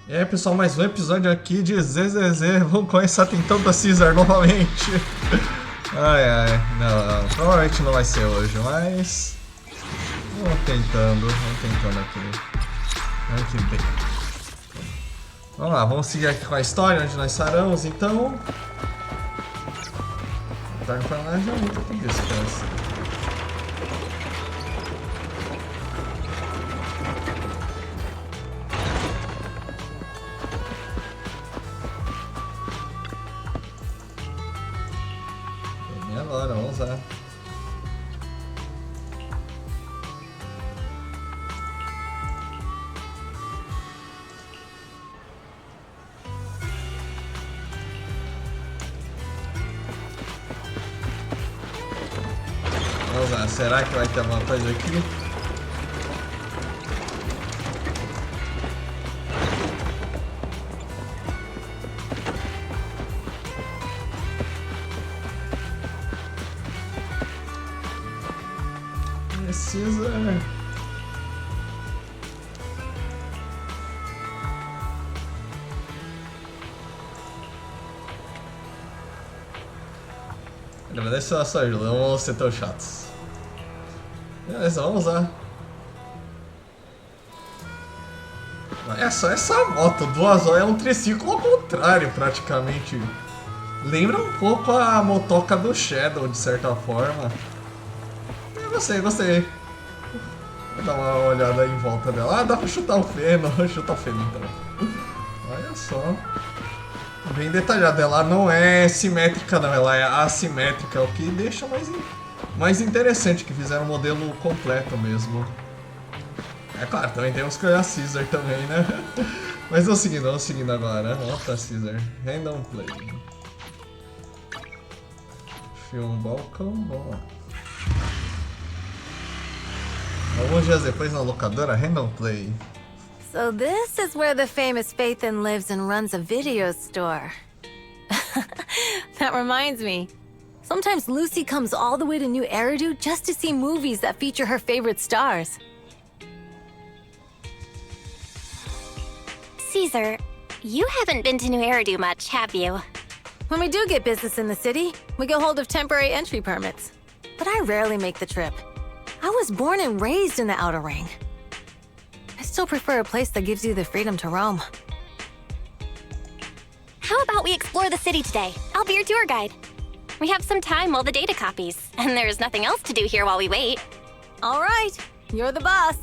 E aí, pessoal, mais um episódio aqui de ZZZ. Vamos começar tentando a Ceasar novamente. Ai, ai, não, provavelmente não vai ser hoje, mas... Vamos tentando aqui. Vamos que bem. Vamos lá, vamos seguir aqui com a história, onde nós saramos, então... Tá no planejamento aqui, descansa. Agora, vamos lá. Vamos lá, será que vai ter alguma coisa aqui? Precisa... Agradeço a sua ajuda, não vamos ser tão chatos. Beleza, vamos lá. Essa moto do azul é um triciclo ao contrário, praticamente. Lembra um pouco a motoca do Shadow, de certa forma. Eu gostei. Vou dar uma olhada aí em volta dela. Ah, dá pra chutar o feno. Chuta o feno então. Olha só. Bem detalhada. Ela não é simétrica não, ela é assimétrica. O que deixa mais interessante, que fizeram um modelo completo mesmo. É claro, também temos que olhar a Ceasar também, né? Mas vamos seguindo agora. Vamos pra Ceasar. Random Play. Film Balcão, vamos lá. Alguns dias depois na locadora Random Play. So this is where the famous Faithin lives and runs a video store. That reminds me. Sometimes Lucy comes all the way to New Eridu just to see movies that feature her favorite stars. Ceasar, you haven't been to New Eridu much, have you? When we do get business in the city, we get hold of temporary entry permits. But I rarely make the trip. I was born and raised in the Outer Ring. I still prefer a place that gives you the freedom to roam. How about we explore the city today? I'll be your tour guide. We have some time while the data copies, and there's nothing else to do here while we wait. All right, you're the boss.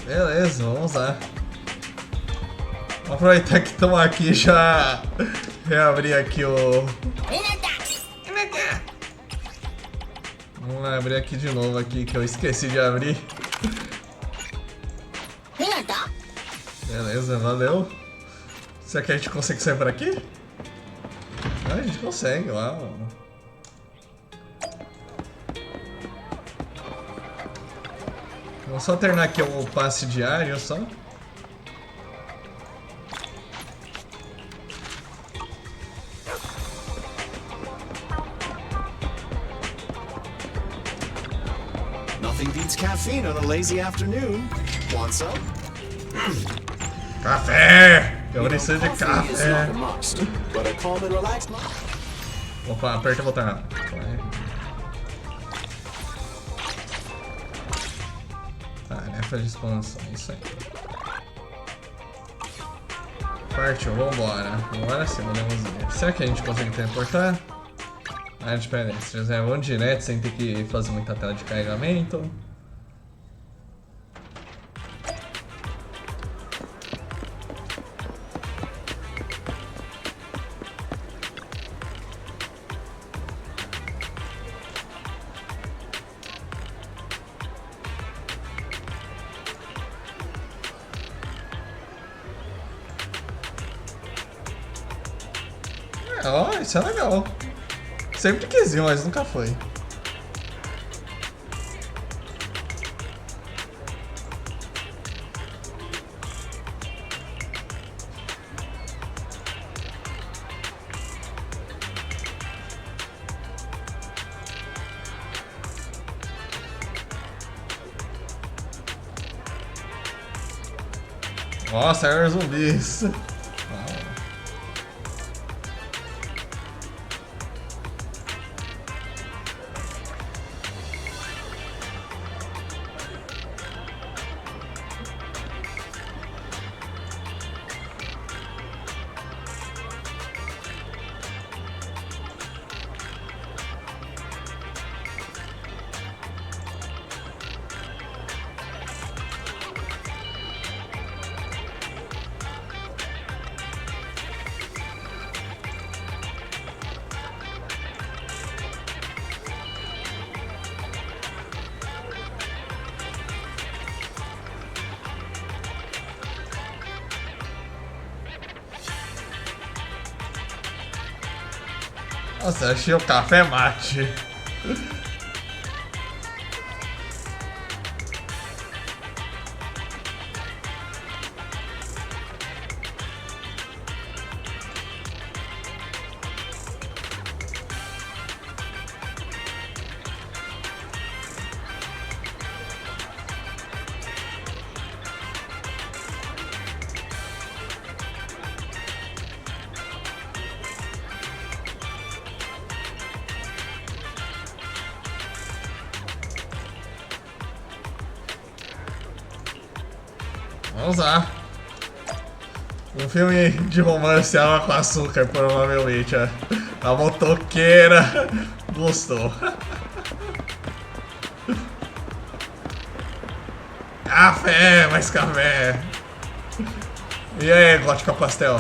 Beleza, vamos lá. Vou aproveitar que estamos aqui já reabrir aqui o... Vamos abrir aqui de novo aqui, que eu esqueci de abrir. Beleza, valeu. Será que a gente consegue sair por aqui? Ah, a gente consegue, lá. Vamos só terminar aqui o passe diário, só. Nothing beats caffeine on a lazy afternoon. Want some? Café! Eu preciso de café. But a calm and relaxed mind. Opa, aperta o botão. Tarefa de expansão, isso aí. Partiu, vambora. Agora sim, podemos ir. Será que a gente consegue teleportar? Área de pedestres, vamos direto sem ter que fazer muita tela de carregamento. Ó, isso é legal. Sempre quis ir, mas nunca foi. Nossa, eram zumbis. Nossa, achei o café mate. Vamos lá. Um filme de romance água com açúcar, provavelmente. A motoqueira gostou. Café, mais café. E aí, gótica pastel?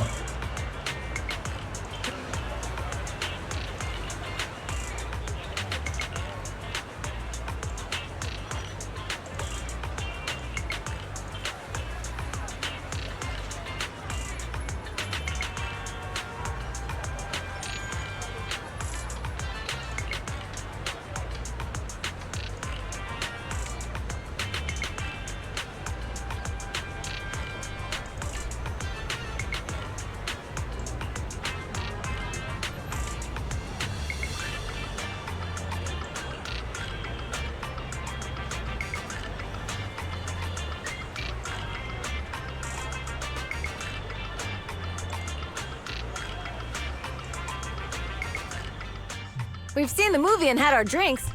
We've seen the movie and had our drinks.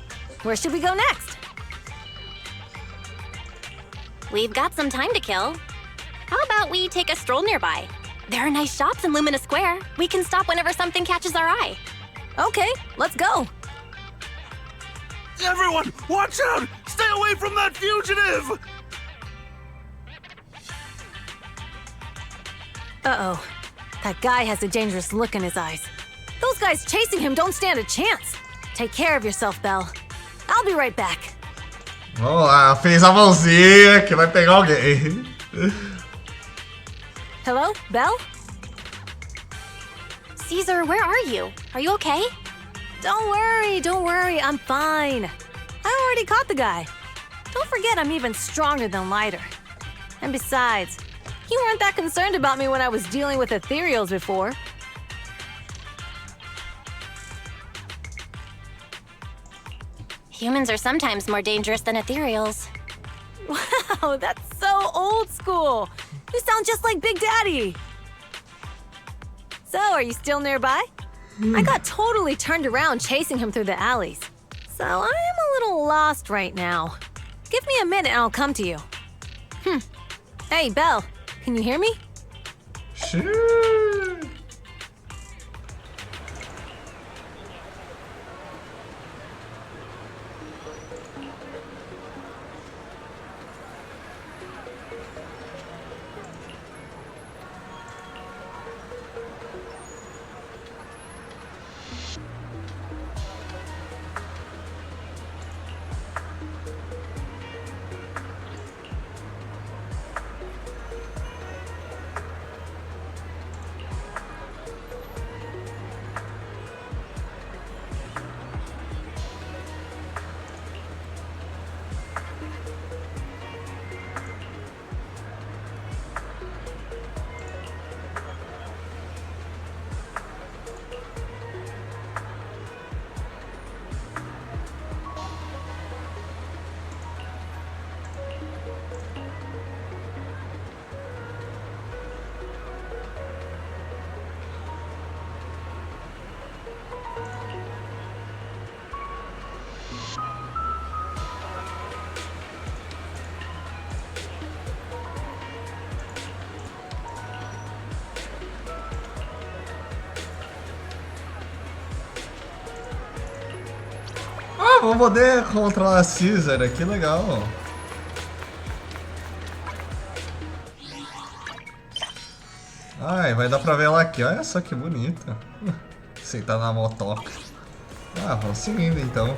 Where should we go next? We've got some time to kill. How about we take a stroll nearby? There are nice shops in Lumina Square. We can stop whenever something catches our eye. Okay, let's go. Everyone, watch out! Stay away from that fugitive! Uh-oh. That guy has a dangerous look in his eyes. Those guys chasing him don't stand a chance. Take care of yourself, Belle. I'll be right back. Vamos lá, fez a mãozinha que vai pegar alguém. Hello, Belle? Caesar, where are you? Are you okay? Don't worry, I'm fine. I already caught the guy. Don't forget I'm even stronger than lighter. And besides, you weren't that concerned about me when I was dealing with ethereals before. Humans are sometimes more dangerous than ethereals. Wow, that's so old school. You sound just like Big Daddy. So, are you still nearby? I got totally turned around chasing him through the alleys. So, I'm a little lost right now. Give me a minute and I'll come to you. Hey, Belle, can you hear me? Sure. Ah, vou poder controlar a Ceasar, que legal. Ai, vai dar pra ver ela aqui, olha só que bonita. Sentar na motoca. Ah, vamos seguindo então.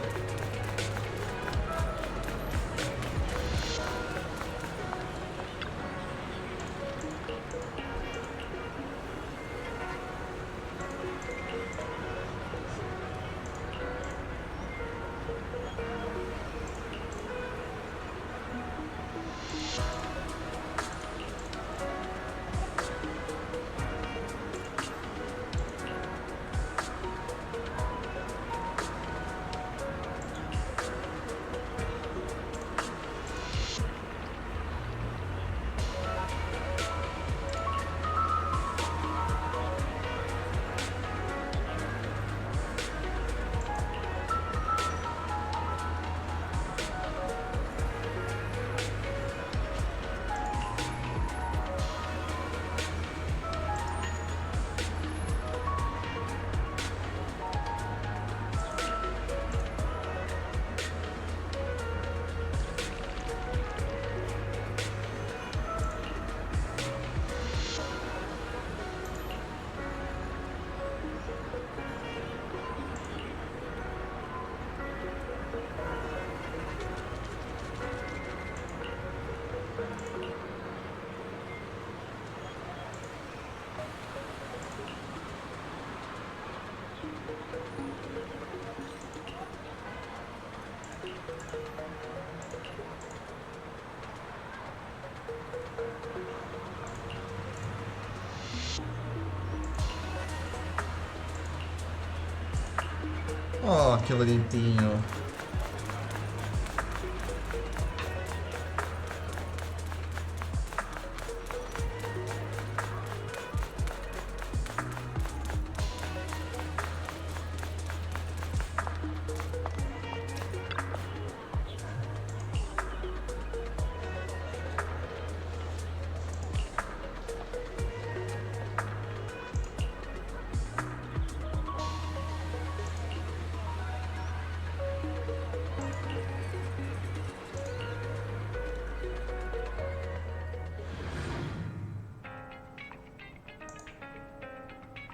Oh, que bonitinho.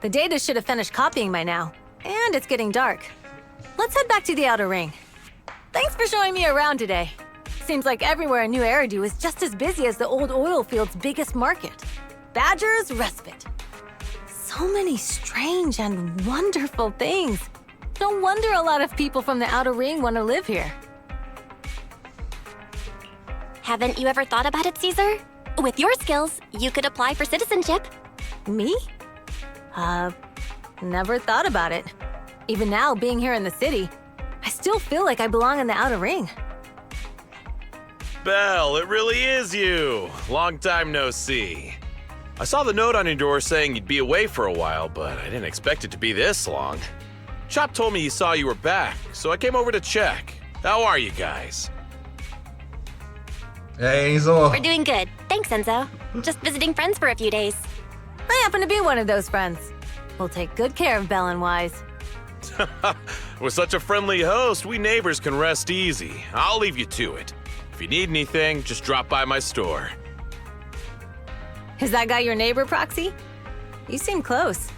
The data should have finished copying by now. And it's getting dark. Let's head back to the outer ring. Thanks for showing me around today. Seems like everywhere in New Eridu is just as busy as the old oil field's biggest market. Badger's Respite. So many strange and wonderful things. No wonder a lot of people from the outer ring want to live here. Haven't you ever thought about it, Caesar? With your skills, you could apply for citizenship. Me? Never thought about it. Even now, being here in the city, I still feel like I belong in the outer ring. Belle, it really is you. Long time no see. I saw the note on your door saying you'd be away for a while, but I didn't expect it to be this long. Chop told me he saw you were back, so I came over to check. How are you guys? Hey, Enzo. We're doing good. Thanks, Enzo. Just visiting friends for a few days. I happen to be one of those friends. We'll take good care of Belle and Wise. With such a friendly host, we neighbors can rest easy. I'll leave you to it. If you need anything, just drop by my store. Is that guy your neighbor, Proxy? You seem close.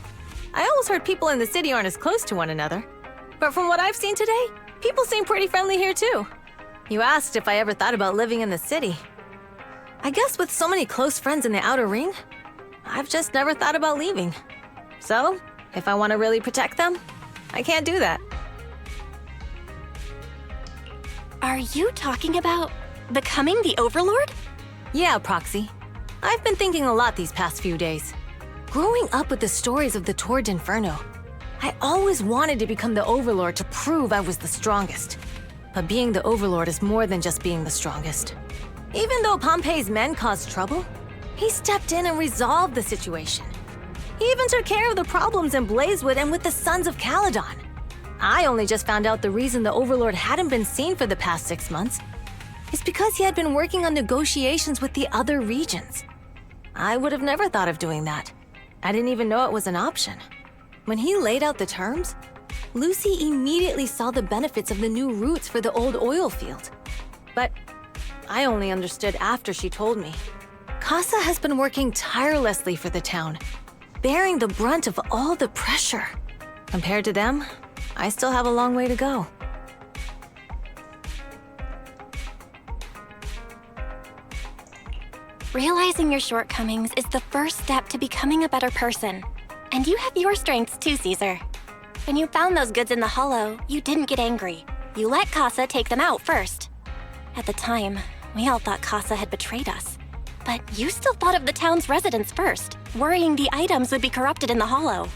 I always heard people in the city aren't as close to one another. But from what I've seen today, people seem pretty friendly here too. You asked if I ever thought about living in the city. I guess with so many close friends in the outer ring, I've just never thought about leaving. So, if I want to really protect them, I can't do that. Are you talking about becoming the Overlord? Yeah, Proxy. I've been thinking a lot these past few days. Growing up with the stories of the Torrid Inferno, I always wanted to become the Overlord to prove I was the strongest. But being the Overlord is more than just being the strongest. Even though Pompey's men caused trouble, he stepped in and resolved the situation. He even took care of the problems in Blazewood and with the Sons of Caledon. I only just found out the reason the Overlord hadn't been seen for the past 6 months is because he had been working on negotiations with the other regions. I would have never thought of doing that. I didn't even know it was an option. When he laid out the terms, Lucy immediately saw the benefits of the new routes for the old oil field. But I only understood after she told me. Casa has been working tirelessly for the town, bearing the brunt of all the pressure. Compared to them, I still have a long way to go. Realizing your shortcomings is the first step to becoming a better person. And you have your strengths too, Caesar. When you found those goods in the hollow, you didn't get angry. You let Casa take them out first. At the time, we all thought Casa had betrayed us. But you still thought of the town's residents first, worrying the items would be corrupted in the hollow.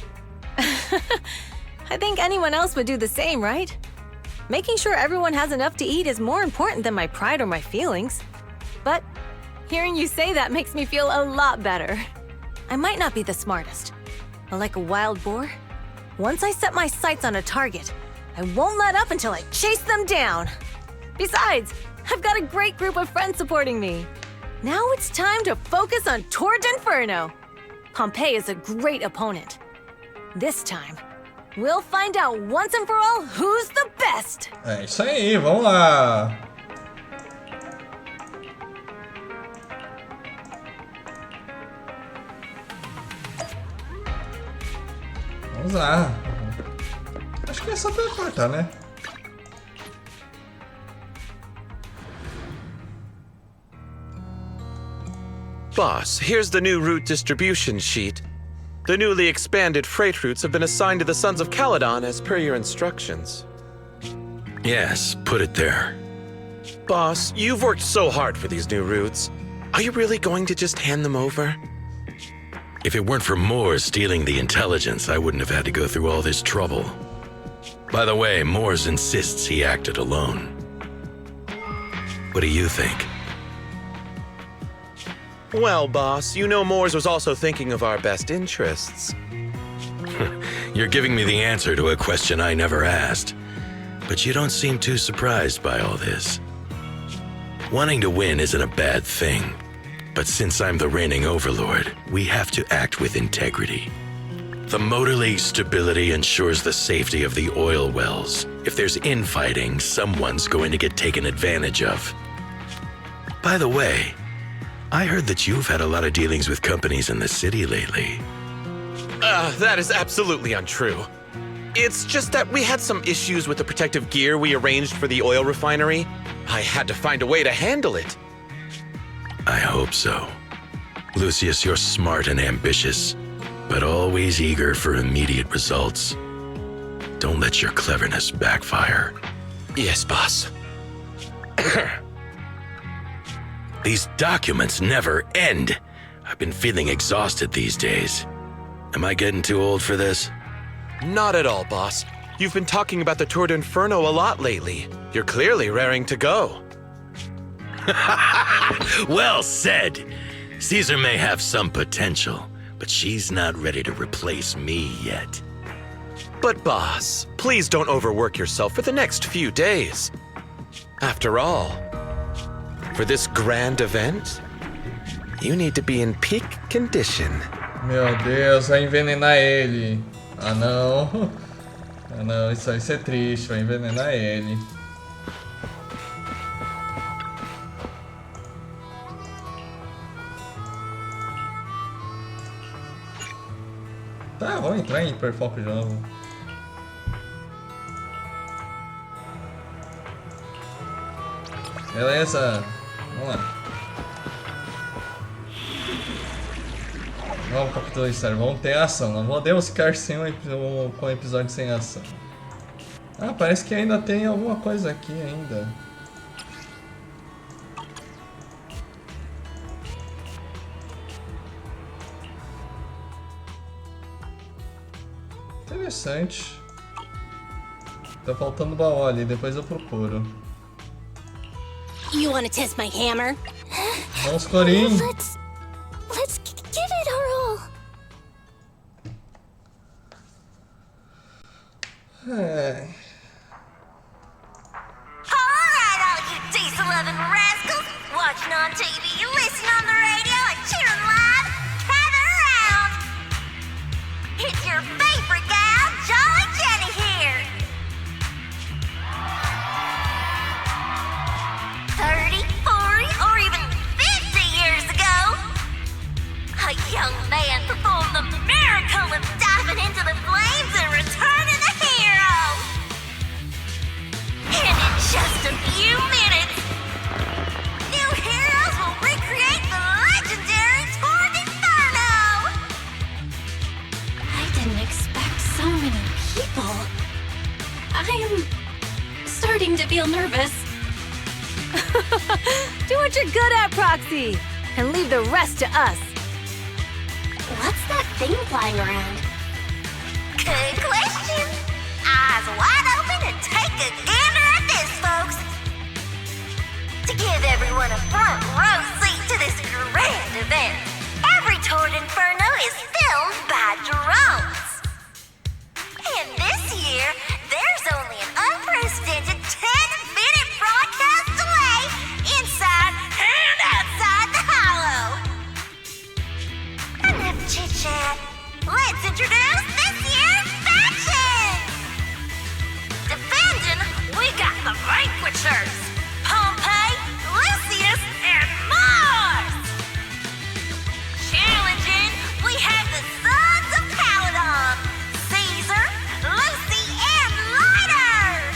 I think anyone else would do the same, right? Making sure everyone has enough to eat is more important than my pride or my feelings. But hearing you say that makes me feel a lot better. I might not be the smartest, but like a wild boar, once I set my sights on a target, I won't let up until I chase them down. Besides, I've got a great group of friends supporting me. Now it's time to focus on Tour d'Inferno. Pompeii is a great opponent. This time, we'll find out once and for all who's the best. É isso aí, vamos lá. Vamos lá. Acho que é só teleportar, né? Boss, here's the new route distribution sheet. The newly expanded freight routes have been assigned to the Sons of Caledon as per your instructions. Yes, put it there. Boss, you've worked so hard for these new routes. Are you really going to just hand them over? If it weren't for Moores stealing the intelligence, I wouldn't have had to go through all this trouble. By the way, Moores insists he acted alone. What do you think? Well, boss, you know Moores was also thinking of our best interests. You're giving me the answer to a question I never asked. But you don't seem too surprised by all this. Wanting to win isn't a bad thing. But since I'm the reigning overlord, we have to act with integrity. The Motor League's stability ensures the safety of the oil wells. If there's infighting, someone's going to get taken advantage of. By the way, I heard that you've had a lot of dealings with companies in the city lately. That is absolutely untrue. It's just that we had some issues with the protective gear we arranged for the oil refinery. I had to find a way to handle it. I hope so. Lucius, you're smart and ambitious, but always eager for immediate results. Don't let your cleverness backfire. Yes, boss. These documents never end. I've been feeling exhausted these days. Am I getting too old for this? Not at all, boss. You've been talking about the Tour d'Inferno a lot lately. You're clearly raring to go. Well said. Caesar may have some potential, but she's not ready to replace me yet. But boss, please don't overwork yourself for the next few days. After all, for this grand event, you need to be in peak condition. Meu Deus, vai envenenar ele. Ah não. Ah não, isso é triste, vai envenenar ele. Tá, vamos entrar em hiperfoco de novo. Beleza, vamos lá. Vamos, capitão Cesário, vamos ter ação. Não podemos ficar com o episódio sem ação. Ah, parece que ainda tem alguma coisa aqui ainda. Interessante. Tá faltando baú ali, depois eu procuro. You want to test my hammer? Vamos, Corinne. Let's give it our all. É. Alright, all you diesel-loving rascals, watching on TV, listening on the radio, and cheering live, gather around! It's your favorite gal, Jolly Jenny here! miracle of diving into the flames and returning the hero! And in just a few minutes, new heroes will recreate the legendary Tord Inferno! I didn't expect so many people. I am starting to feel nervous. Do what you're good at, Proxy, and leave the rest to us. What's that thing flying around? Good question. Eyes wide open and take a gander at this, folks. To give everyone a front row seat to this grand event, every Tord Inferno is filmed by drones. And this year, there's only an unprecedented 10-minute broadcast delay inside and outside the Hollow. Enough chit-chat. Let's introduce this year's faction! Defending, we got the Vanquishers, Pompey, Lucius, and Mars! Challenging, we have the Sons of Paladon, Caesar, Lucy, and Lighter!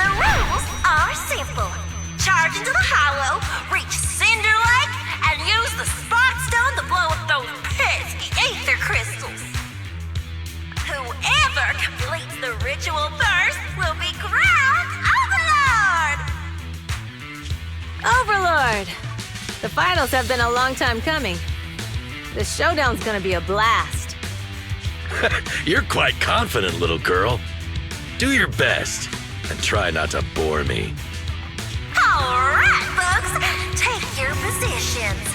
The rules are simple. Charge into the Hollow, reach Cinder Lake, and use the Spot Stone to blow up those pesky ether crystals. Whoever completes the ritual first will be crowned Overlord! Overlord! The finals have been a long time coming. The showdown's gonna be a blast. You're quite confident, little girl. Do your best and try not to bore me. Alright, folks, take your positions.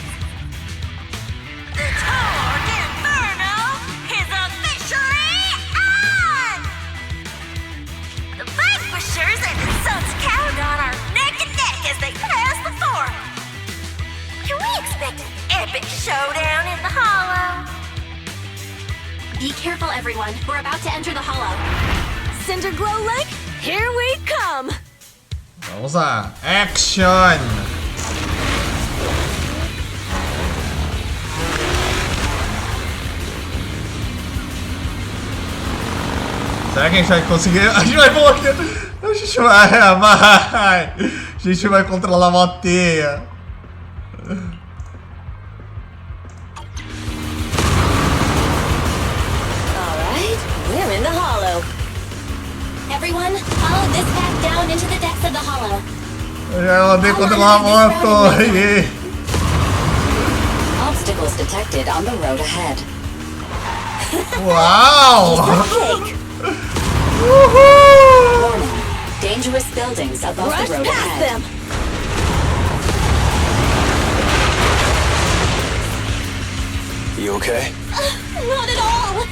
The Tord Inferno is officially on! The Vanquishers and the Sons of Paladon are neck and neck as they pass the fort. Can we expect an epic showdown in the Hollow? Be careful, everyone. We're about to enter the Hollow. Cinder Glow Lake, here we come! Vamos lá. Action! Será que a gente vai conseguir? A gente vai morrer! A gente vai! A gente vai controlar uma teia! Alright, we're in the Hollow. Everyone, follow this path down into the depths of the Hollow. Eu andei controlar a moto! Yeah. Obstacles detected on the road ahead. Uau! Warning. Dangerous buildings above Rush the road past ahead. them! You okay? Not at all.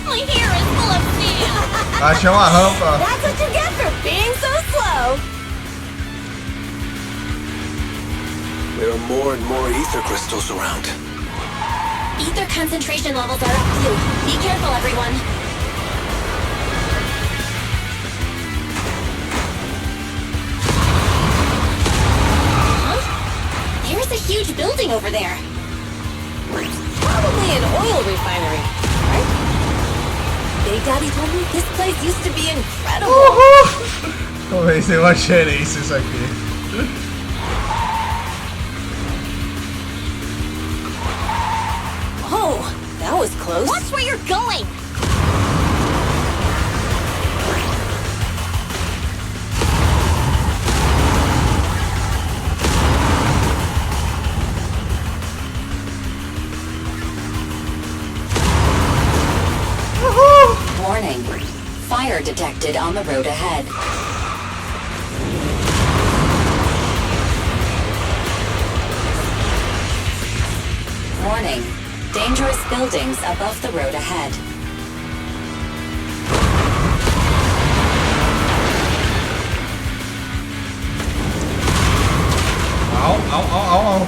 My hair is full of sand. Achei uma rampa. That's what you get for being so slow! There are more and more ether crystals around. Ether concentration levels are up too. Be careful, everyone. Huh? There's a huge building over there. Probably an oil refinery, right? Big Daddy told me this place used to be incredible. Vamos ver se eu achei isso aqui. Oh, that was close. Watch where you're going. Warning. Fire detected on the road ahead. Warning. Dangerous buildings above the road ahead. Au, au, au, au, au.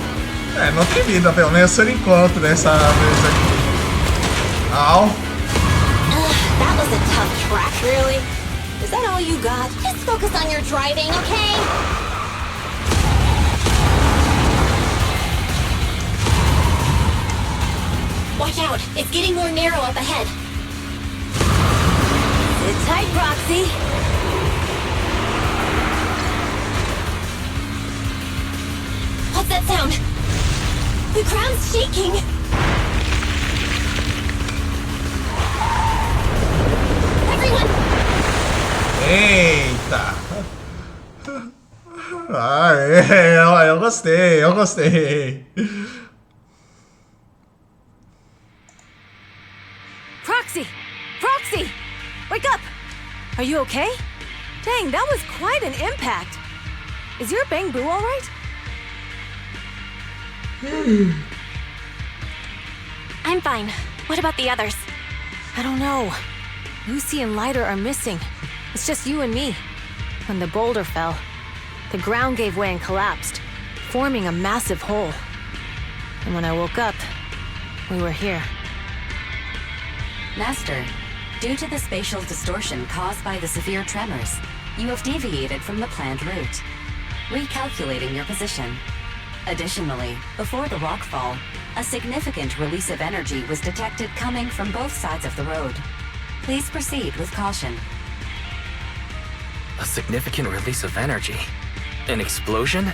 É, não tem vida, pelo menos por enquanto, dessa vez aqui. Au. That was a tough track. Really? Is that all you got? Just focus on your driving, okay? Watch out! It's getting more narrow up ahead. Sit tight, Proxy. What's that sound? The ground's shaking! Everyone! Eita! Ah, eu gostei, eu gostei. Proxy! Proxy! Wake up! Are you okay? Dang, that was quite an impact. Is your bang boo alright? I'm fine. What about the others? I don't know. Lucy and Lighter are missing. It's just you and me. When the boulder fell, the ground gave way and collapsed, forming a massive hole. And when I woke up, we were here. Master, due to the spatial distortion caused by the severe tremors, you have deviated from the planned route. Recalculating your position. Additionally, before the rockfall, a significant release of energy was detected coming from both sides of the road. Please proceed with caution. A significant release of energy? An explosion?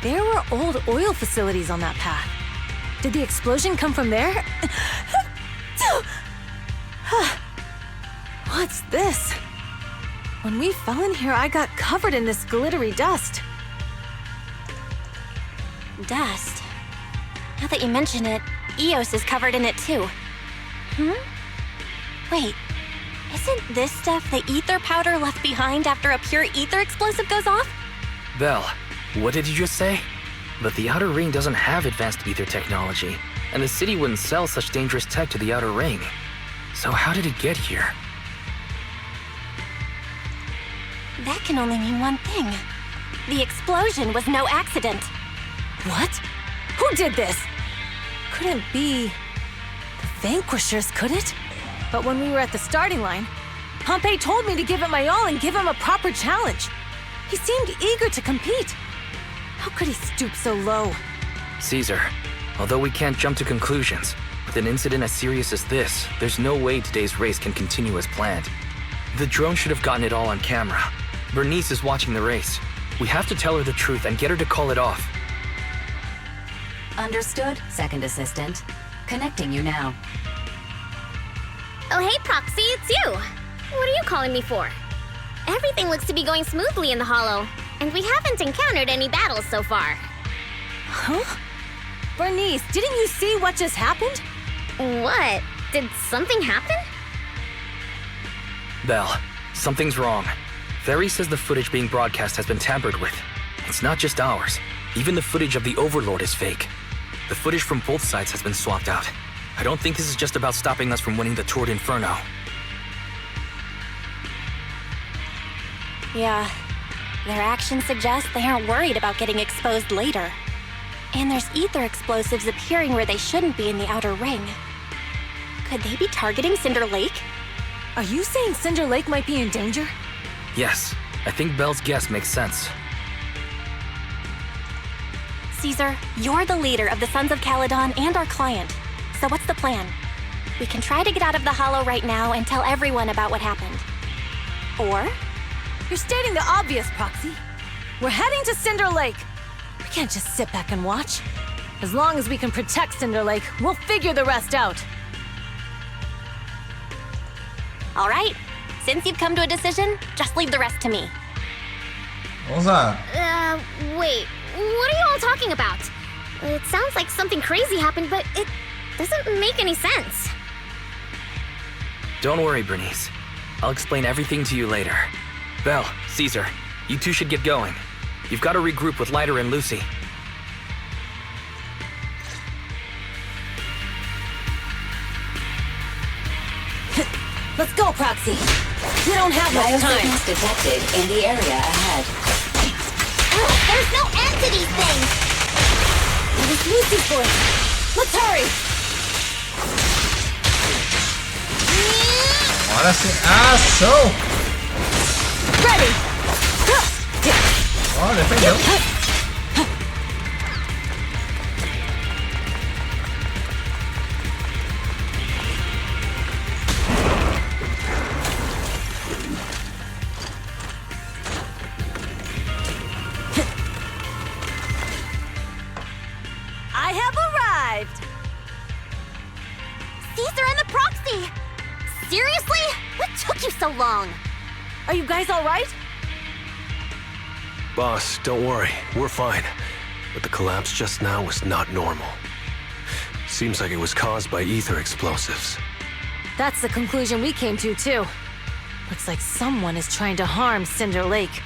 There were old oil facilities on that path. Did the explosion come from there? What's this? When we fell in here, I got covered in this glittery dust. Dust. Now that you mention it, Eos is covered in it too. Wait, isn't this stuff the ether powder left behind after a pure ether explosive goes off? Belle, what did you just say? But the Outer Ring doesn't have advanced ether technology, and the city wouldn't sell such dangerous tech to the Outer Ring. So how did it get here? That can only mean one thing. The explosion was no accident. What? Who did this? Couldn't be the Vanquishers, could it? But when we were at the starting line, Pompey told me to give it my all and give him a proper challenge. He seemed eager to compete. How could he stoop so low? Caesar, although we can't jump to conclusions, with an incident as serious as this, there's no way today's race can continue as planned. The drone should have gotten it all on camera. Bernice is watching the race. We have to tell her the truth and get her to call it off. Understood, second assistant. Connecting you now. Oh, hey, Proxy, it's you. What are you calling me for? Everything looks to be going smoothly in the Hollow, and we haven't encountered any battles so far. Huh? Bernice, didn't you see what just happened? What? Did something happen? Belle, something's wrong. Theory says the footage being broadcast has been tampered with. It's not just ours. Even the footage of the Overlord is fake. The footage from both sides has been swapped out. I don't think this is just about stopping us from winning the Tour d'Inferno. Yeah. Their actions suggest they aren't worried about getting exposed later. And there's ether explosives appearing where they shouldn't be in the Outer Ring. Could they be targeting Cinder Lake? Are you saying Cinder Lake might be in danger? Yes, I think Belle's guess makes sense. Caesar, you're the leader of the Sons of Caledon and our client. So what's the plan? We can try to get out of the Hollow right now and tell everyone about what happened. Or? You're stating the obvious, Proxy. We're heading to Cinder Lake. We can't just sit back and watch. As long as we can protect Cinder Lake, we'll figure the rest out. All right. Since you've come to a decision, just leave the rest to me. Vamos lá. Wait, what are you all talking about? It sounds like something crazy happened, but it doesn't make any sense. Don't worry, Bernice. I'll explain everything to you later. Belle, Caesar, you two should get going. You've got to regroup with Lighter and Lucy. Let's go, Proxy. We don't have much time. Biosignals detected in the area ahead. There's no end to these things! That is Lucy's voice. Let's hurry! Agora sim. Ação! Ready! Ó, defendeu. Seriously? What took you so long? Are you guys all right? Boss, don't worry. We're fine. But the collapse just now was not normal. Seems like it was caused by ether explosives. That's the conclusion we came to, too. Looks like someone is trying to harm Cinder Lake.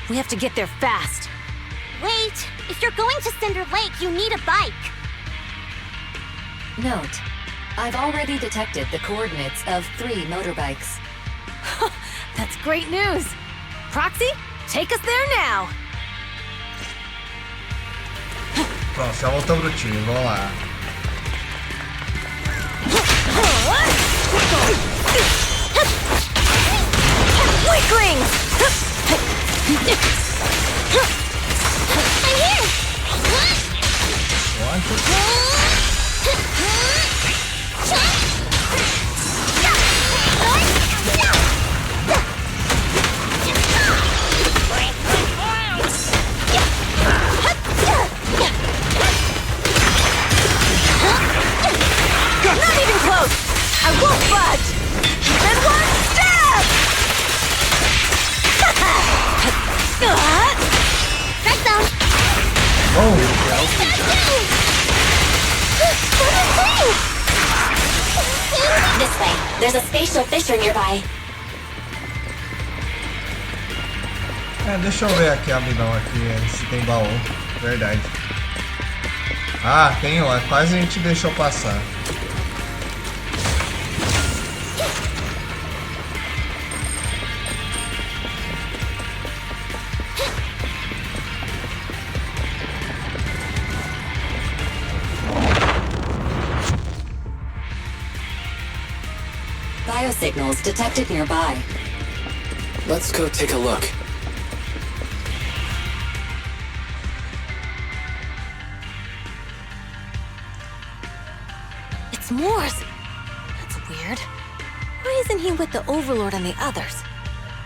We have to get there fast. Wait, if you're going to Cinder Lake, you need a bike. Note, I've already detected the coordinates of 3 motorbikes. That's great news. Proxy, take us there now. Pronto, já voltamos pro time, vamos lá. Weaklings! I'm here! Not even close! I won't budge! Even one step! Red zone! Oh, This way. There's a spatial fissure nearby. deixa eu ver aqui rapidão aqui se tem baú. Verdade. Ah, tem, ó. Quase a gente deixou passar. Biosignals detected nearby. Let's go take a look. It's Moore's. That's weird. Why isn't he with the Overlord and the others?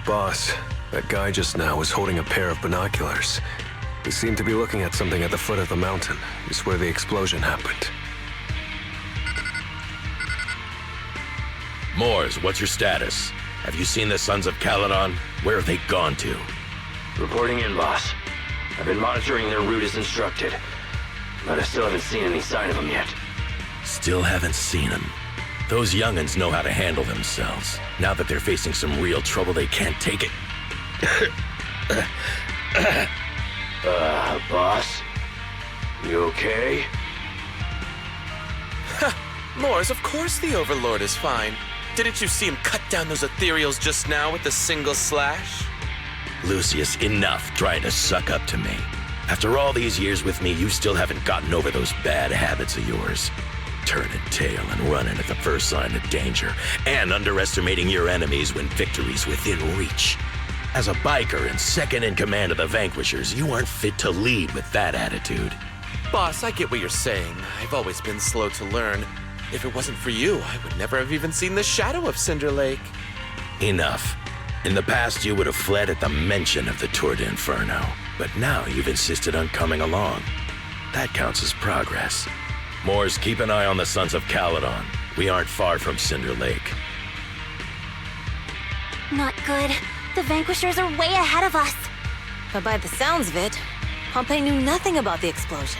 Boss, that guy just now was holding a pair of binoculars. He seemed to be looking at something at the foot of the mountain. It's where the explosion happened. Moors, what's your status? Have you seen the Sons of Caledon? Where have they gone to? Reporting in, boss. I've been monitoring their route as instructed, but I still haven't seen any sign of them yet. Still haven't seen them. Those young'uns know how to handle themselves. Now that they're facing some real trouble, they can't take it. Boss? You okay? Moors, of course the Overlord is fine. Didn't you see him cut down those ethereals just now with a single slash? Lucius, enough trying to suck up to me. After all these years with me, you still haven't gotten over those bad habits of yours. Turning tail and running at the first sign of danger, and underestimating your enemies when victory's within reach. As a biker and second in command of the Vanquishers, you aren't fit to lead with that attitude. Boss, I get what you're saying. I've always been slow to learn. If it wasn't for you, I would never have even seen the shadow of Cinder Lake. Enough. In the past, you would have fled at the mention of the Tour d'Inferno, but now you've insisted on coming along. That counts as progress. Moors, keep an eye on the Sons of Caledon. We aren't far from Cinder Lake. Not good. The Vanquishers are way ahead of us. But by the sounds of it, Pompey knew nothing about the explosion.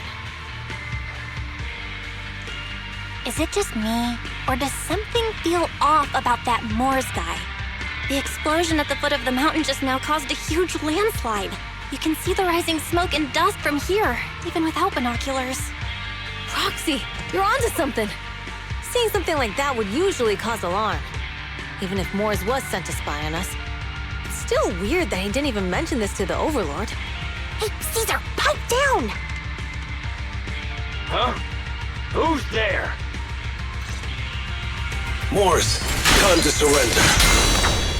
Is it just me, or does something feel off about that Moors guy? The explosion at the foot of the mountain just now caused a huge landslide. You can see the rising smoke and dust from here, even without binoculars. Roxy, you're onto something. Seeing something like that would usually cause alarm. Even if Moors was sent to spy on us. It's still weird that he didn't even mention this to the Overlord. Hey, Caesar, pipe down! Huh? Who's there? Moors, time to surrender.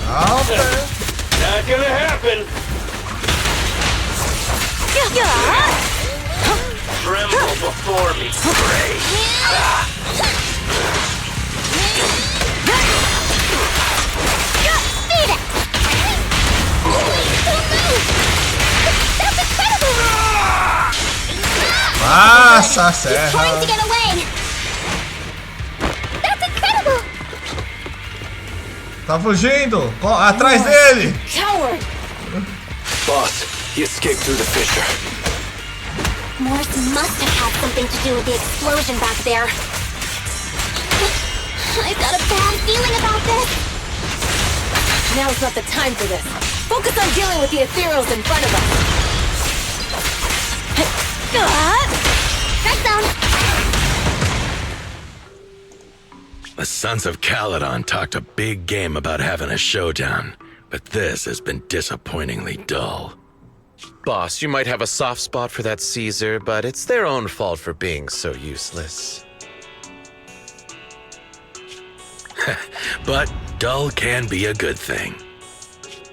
Okay. Not gonna happen! Tremble before me, prey! Beat it! That's incredible! Passa a He's trying to serra. get away! That's incredible! Tá fugindo! Atrás dele! Coward! Boss, he escaped through the fissure. Morse must have had something to do with the explosion back there. I've got a bad feeling about this. Now's not the time for this. Focus on dealing with the ethereals in front of us. Strike zone. The Sons of Caledon talked a big game about having a showdown, but this has been disappointingly dull. Boss, you might have a soft spot for that Caesar, but it's their own fault for being so useless. But dull can be a good thing.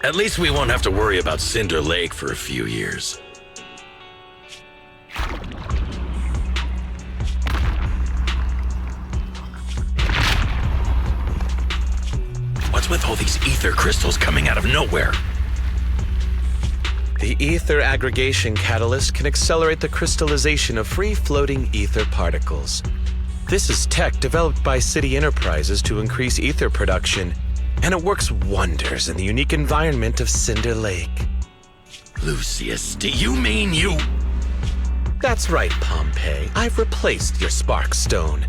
At least we won't have to worry about Cinder Lake for a few years. What's with all these ether crystals coming out of nowhere? The ether aggregation catalyst can accelerate the crystallization of free-floating ether particles. This is tech developed by City Enterprises to increase ether production, and it works wonders in the unique environment of Cinder Lake. Lucius, do you mean you... That's right, Pompeii. I've replaced your Spark Stone.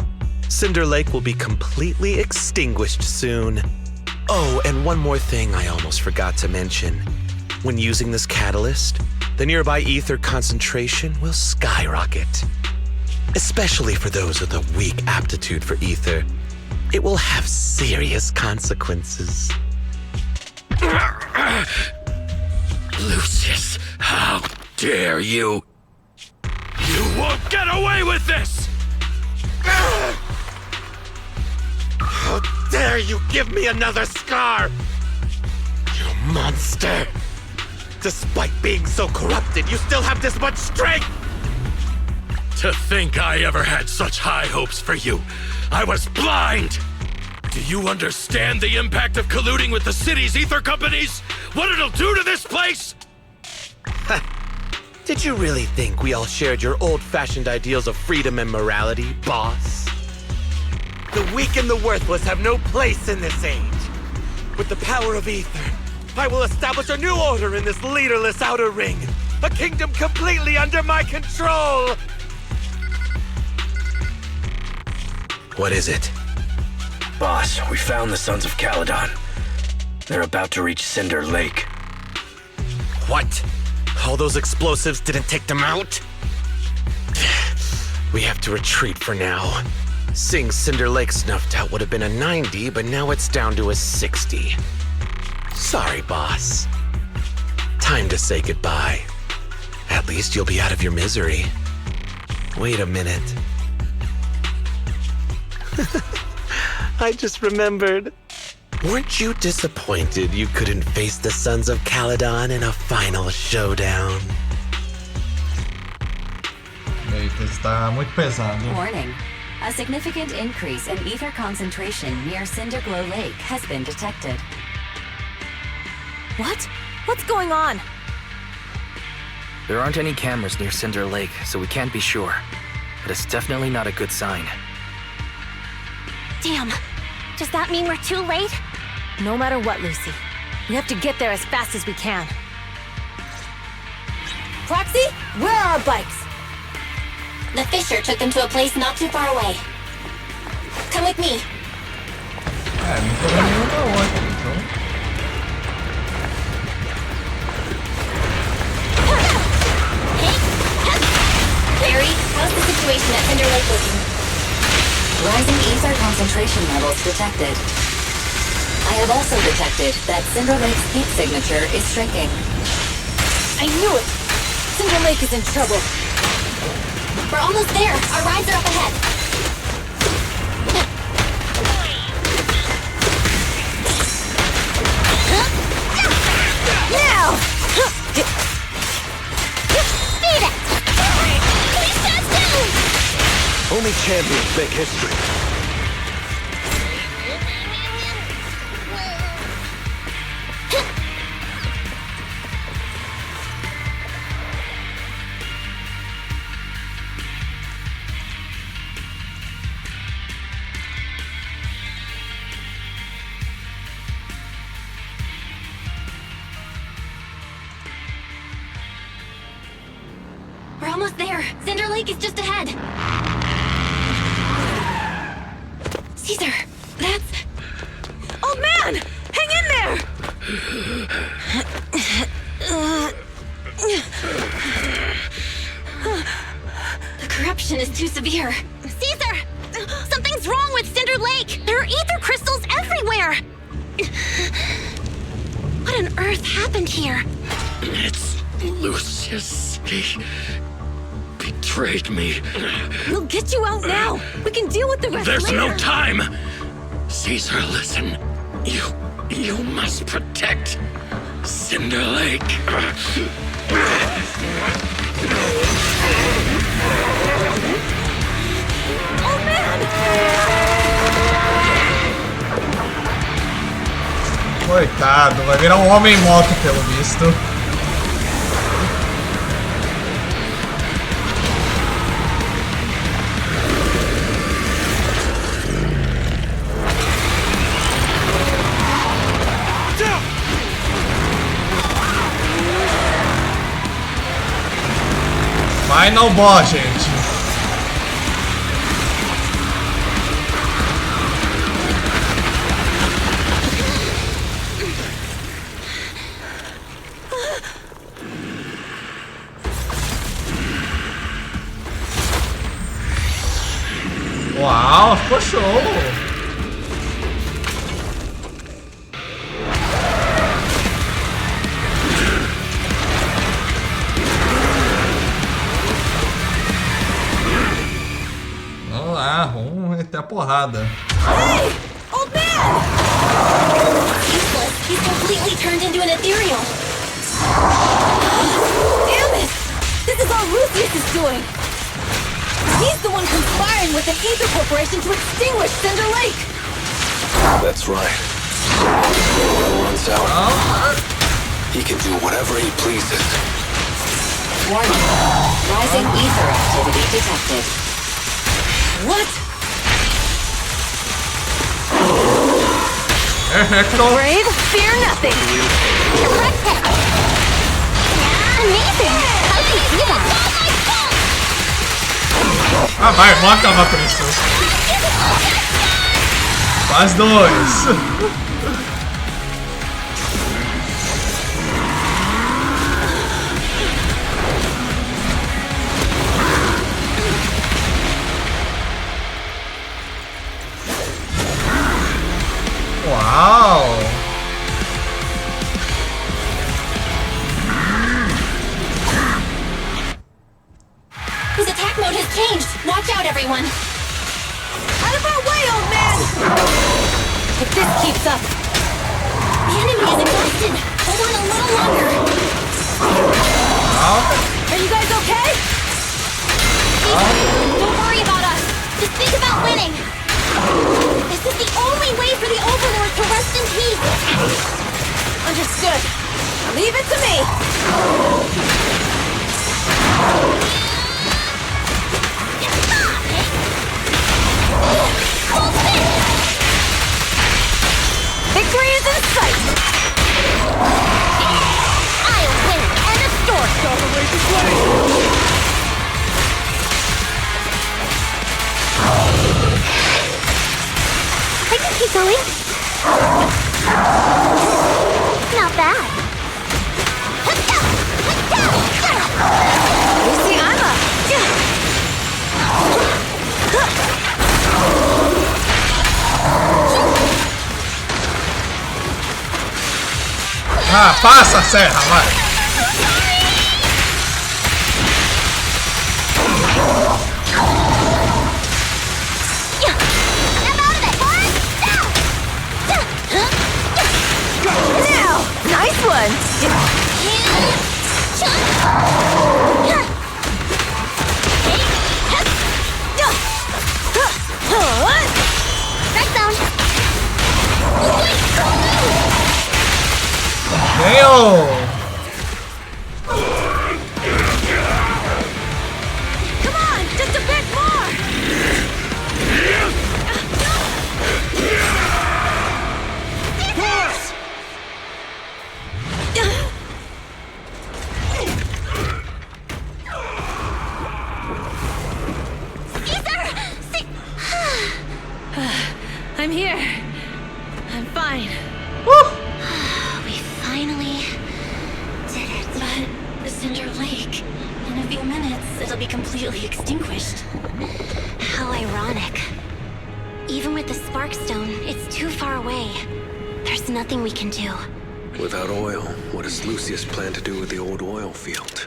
Cinder Lake will be completely extinguished soon. Oh, and one more thing I almost forgot to mention. When using this catalyst, the nearby ether concentration will skyrocket. Especially for those with a weak aptitude for ether, it will have serious consequences. Lucius, how dare you? You won't get away with this! How dare you give me another scar! You monster! Despite being so corrupted, you still have this much strength! To think I ever had such high hopes for you. I was blind! Do you understand the impact of colluding with the city's ether companies? What it'll do to this place? Did you really think we all shared your old-fashioned ideals of freedom and morality, boss? The weak and the worthless have no place in this age. With the power of ether, I will establish a new order in this leaderless outer ring. A kingdom completely under my control! What is it? Boss, we found the Sons of Caledon. They're about to reach Cinder Lake. What? All those explosives didn't take them out? We have to retreat for now. Seeing Cinder Lake snuffed out would have been a 90, but now it's down to a 60. Sorry, boss. Time to say goodbye. At least you'll be out of your misery. Wait a minute. I just remembered. Weren't you disappointed you couldn't face the Sons of Caledon in a final showdown? Eita, está muito pesado. Warning. A significant increase in ether concentration near Cinderglow Lake has been detected. What? What's going on? There aren't any cameras near Cinder Lake, so we can't be sure. But it's definitely not a good sign. Damn. Does that mean we're too late? No matter what, Lucy. We have to get there as fast as we can. Proxy, where are our bikes? The fissure took them to a place not too far away. Come with me. Não tô vendo nenhuma outra, então. Barry, how's the situation at Cinder Lake looking? Rising ether concentration levels detected. I have also detected that Cinder Lake's heat signature is shrinking. I knew it! Cinder Lake is in trouble. We're almost there. Our rides are up ahead. Now! Beat it! Please pass down! Only champions make history. almost there. Cinder Lake is just ahead. Caesar, that's... Old man! Hang in there! The corruption is too severe. Caesar! Something's wrong with Cinder Lake! There are ether crystals everywhere! What on earth happened here? It's Lucius. He betrayed me. We'll get you out now. We can deal with the rest There's later. no time. Caesar, listen. You must protect Cinder Lake. Oh man! Coitado, vai virar um homem-moto pelo visto. Final boss, gente. Uau, ficou show! Vamos lá, vamos meter a porrada. Hey! Old man! Useless. He's completely turned into an ethereal. Damn it! This is all Lucius is doing! He's the one conspiring with the Ether Corporation to extinguish Cinder Lake! That's right. When it runs out, he can do whatever he pleases. Warning. Rising ether activity detected. What? Brave, fear nothing! Amazing! How did you do that? Ah, vai, vamos acabar com isso. Faz dois. Uau! His attack mode has changed. Watch out, everyone. Out of our way, old man! If this keeps up... The enemy is exhausted. Hold on a little longer. Are you guys okay? Don't worry about us. Just think about winning. This is the only way for the Overlord to rest in peace. Understood. Leave it to me. Victory is in sight. I'll win and a story. I can keep going. Not bad. Lucy, I'm up. Ah, passa a serra, vai. Now, nice one. Strike zone. Damn! Come on, just a bit more. fine. We finally did it. But Cinder Lake, in a few minutes, it'll be completely extinguished. How ironic. Even with the Sparkstone, it's too far away. There's nothing we can do. Without oil, what does Lucius plan to do with the old oil field?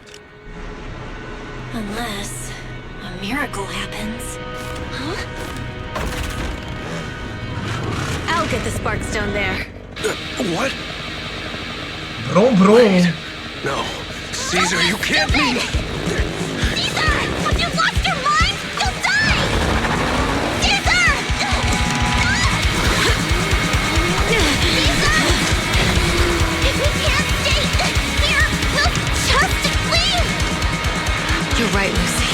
Unless a miracle happens. Huh? I'll get the Sparkstone there. What? Brum, brum. No. Caesar, you can't mean... Caesar! Have you lost your mind? You'll die! Caesar! Caesar! If we can't stay here, we'll just leave! You're right, Lucy.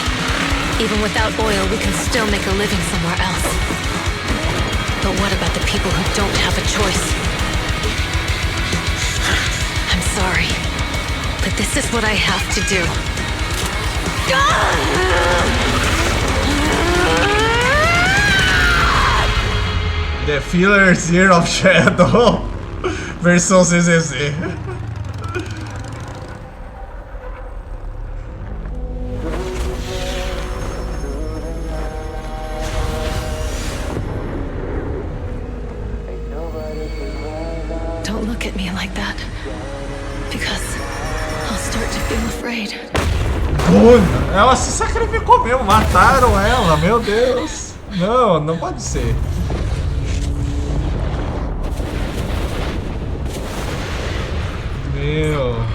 Even without oil, we can still make a living somewhere else. But what about the people who don't have a choice? I'm sorry, but this is what I have to do. The Fillers Year of Shadow versão ZZZ. Don't look at me like that, because I'll start to feel afraid. Bruna, ela se sacrificou mesmo, mataram ela, meu Deus. Não, não pode ser. Meu.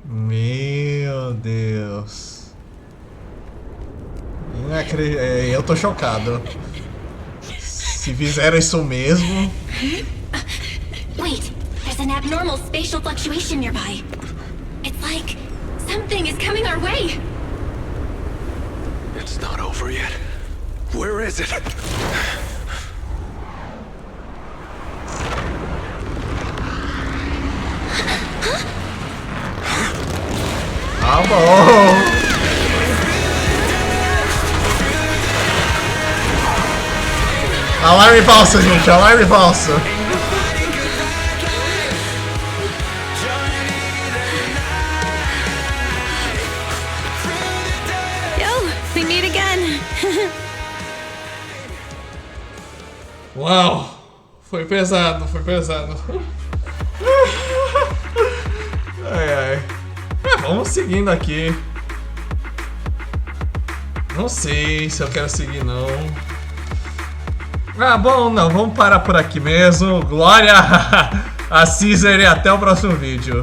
Meu Deus. Eu tô chocado. Se fizeram isso mesmo. Wait, there's an abnormal spatial fluctuation nearby. It's like something is coming our way. It's not over yet. Where is it? Ah, bom. Alarme falso, gente, alarme falso. Yo, we meet again. Uau, foi pesado, foi pesado. Ai, ai. Vamos seguindo aqui. Não sei se eu quero seguir, não. Ah, bom, não. Vamos parar por aqui mesmo. Glória a Ceasar e até o próximo vídeo.